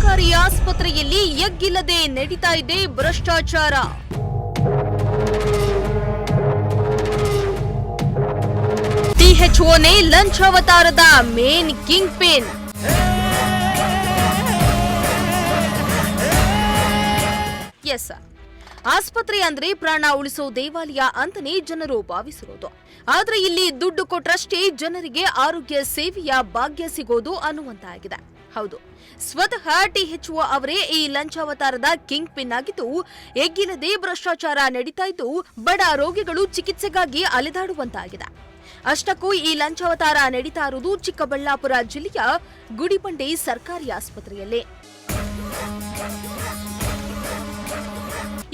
ಸರ್ಕಾರಿ ಆಸ್ಪತ್ರೆಯಲ್ಲಿ ಎಗ್ಗಿಲ್ಲದೆ ನಡೀತಾ ಇದೆ ಭ್ರಷ್ಟಾಚಾರ. ಟಿಎಚ್ಒನೇ ಲಂಚಾವತಾರದ ಮೇನ್ ಕಿಂಗ್ ಪಿನ್. ಎಸ್, ಆಸ್ಪತ್ರೆ ಅಂದ್ರೆ ಪ್ರಾಣ ಉಳಿಸೋ ದೇವಾಲಯ ಅಂತಾನೆ ಜನರು ಭಾವಿಸಿರೋದು. ಆದ್ರೆ ಇಲ್ಲಿ ದುಡ್ಡು ಕೊಟ್ರಷ್ಟೇ ಜನರಿಗೆ ಆರೋಗ್ಯ ಸೇವೆಯ ಭಾಗ್ಯ ಸಿಗೋದು ಅನ್ನುವಂತಾಗಿದೆ. ಹೌದು, ಸ್ವತಃ ಟಿಎಚ್ಒ ಅವರೇ ಈ ಲಂಚಾವತಾರದ ಕಿಂಗ್ ಪಿನ್ ಆಗಿದ್ದು, ಎಗ್ಗಿಲ್ಲದೆ ಭ್ರಷ್ಟಾಚಾರ ನಡೀತಾ ಇದ್ದು ಬಡ ರೋಗಿಗಳು ಚಿಕಿತ್ಸೆಗಾಗಿ ಅಲೆದಾಡುವಂತಾಗಿದೆ. ಅಷ್ಟಕ್ಕೂ ಈ ಲಂಚಾವತಾರ ನಡೀತಾ ಇರುವುದು ಚಿಕ್ಕಬಳ್ಳಾಪುರ ಜಿಲ್ಲೆಯ ಗುಡಿಬಂಡೆ ಸರ್ಕಾರಿ ಆಸ್ಪತ್ರೆಯಲ್ಲಿ.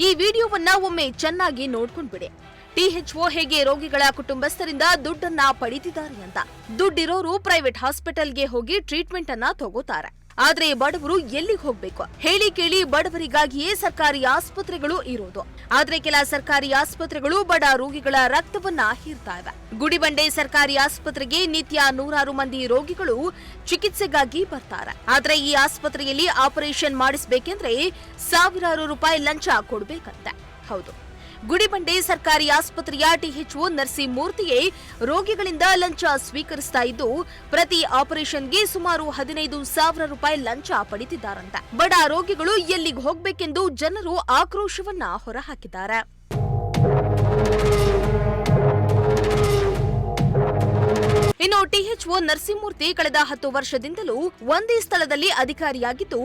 ಈ ವಿಡಿಯೋವನ್ನ ಒಮ್ಮೆ ಚೆನ್ನಾಗಿ ನೋಡ್ಕೊಂಡ್ಬಿಡಿ. ಟಿಎಚ್ಒ ಹೇಗೆ ರೋಗಿಗಳ ಕುಟುಂಬಸ್ಥರಿಂದ ದುಡ್ಡನ್ನ ಪಡೆದಿದ್ದಾರೆ ಅಂತ. ದುಡ್ಡಿರೋರು ಪ್ರೈವೇಟ್ ಹಾಸ್ಪಿಟಲ್ಗೆ ಹೋಗಿ ಟ್ರೀಟ್ಮೆಂಟ್ ಅನ್ನ ತಗೋತಾರೆ. ಆದ್ರೆ ಬಡವರು ಎಲ್ಲಿಗೆ ಹೋಗ್ಬೇಕು ಹೇಳಿ ಕೇಳಿ ಬಡವರಿಗಾಗಿಯೇ ಸರ್ಕಾರಿ ಆಸ್ಪತ್ರೆಗಳು ಇರೋದು. ಆದ್ರೆ ಕೆಲ ಸರ್ಕಾರಿ ಆಸ್ಪತ್ರೆಗಳು ಬಡ ರೋಗಿಗಳ ರಕ್ತವನ್ನ ಹೀರ್ತಾ ಇವೆ. ಗುಡಿಬಂಡೆ ಸರ್ಕಾರಿ ಆಸ್ಪತ್ರೆಗೆ ನಿತ್ಯ ನೂರಾರು ಮಂದಿ ರೋಗಿಗಳು ಚಿಕಿತ್ಸೆಗಾಗಿ ಬರ್ತಾರೆ. ಆದ್ರೆ ಈ ಆಸ್ಪತ್ರೆಯಲ್ಲಿ ಆಪರೇಷನ್ ಮಾಡಿಸಬೇಕೆಂದ್ರೆ ಸಾವಿರಾರು ರೂಪಾಯಿ ಲಂಚ ಕೊಡ್ಬೇಕಂತೆ. ಹೌದು, ಗುಡಿಬಂಡೆ ಸರ್ಕಾರಿ ಆಸ್ಪತ್ರೆಯ ಟಿಎಚ್ಒ ನರಸಿಂಹಮೂರ್ತಿಯೇ ರೋಗಿಗಳಿಂದ ಲಂಚ ಸ್ವೀಕರಿಸ್ತಾ ಇದ್ದು, ಪ್ರತಿ ಆಪರೇಷನ್ಗೆ ಸುಮಾರು 15,000 ರೂಪಾಯಿ ಲಂಚ ಪಡೆದಿದ್ದಾರಂತೆ. ಬಡ ರೋಗಿಗಳು ಎಲ್ಲಿಗೆ ಹೋಗ್ಬೇಕೆಂದು ಜನರು ಆಕ್ರೋಶವನ್ನ ಹೊರಹಾಕಿದ್ದಾರೆ. ಇನ್ನು ಟಿಎಚ್ಒ ನರಸಿಂಹಮೂರ್ತಿ ಕಳೆದ 10 ವರ್ಷದಿಂದಲೂ ಒಂದೇ ಸ್ಥಳದಲ್ಲಿ ಅಧಿಕಾರಿಯಾಗಿದ್ದು,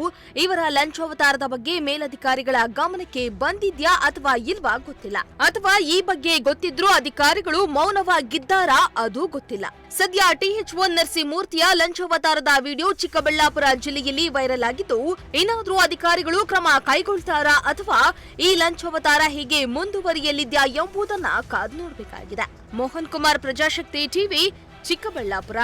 ಇವರ ಲಂಚಾವತಾರದ ಬಗ್ಗೆ ಮೇಲಧಿಕಾರಿಗಳ ಗಮನಕ್ಕೆ ಬಂದಿದ್ಯಾ ಅಥವಾ ಇಲ್ವಾ ಗೊತ್ತಿಲ್ಲ. ಅಥವಾ ಈ ಬಗ್ಗೆ ಗೊತ್ತಿದ್ರೂ ಅಧಿಕಾರಿಗಳು ಮೌನವಾಗಿದ್ದಾರಾ ಅದು ಗೊತ್ತಿಲ್ಲ. ಸದ್ಯ ಟಿಎಚ್ಒ ನರಸಿಂಹಮೂರ್ತಿಯ ಲಂಚಾವತಾರದ ವಿಡಿಯೋ ಚಿಕ್ಕಬಳ್ಳಾಪುರ ಜಿಲ್ಲೆಯಲ್ಲಿ ವೈರಲ್ ಆಗಿದ್ದು, ಏನಾದ್ರೂ ಅಧಿಕಾರಿಗಳು ಕ್ರಮ ಕೈಗೊಳ್ತಾರಾ ಅಥವಾ ಈ ಲಂಚಾವತಾರ ಹೀಗೆ ಮುಂದುವರಿಯಲಿದ್ಯಾ ಎಂಬುದನ್ನ ಕಾದು ನೋಡಬೇಕಾಗಿದೆ. ಮೋಹನ್ ಕುಮಾರ್, ಪ್ರಜಾಶಕ್ತಿ ಟಿವಿ, ಚಿಕ್ಕಬಳ್ಳಾಪುರ.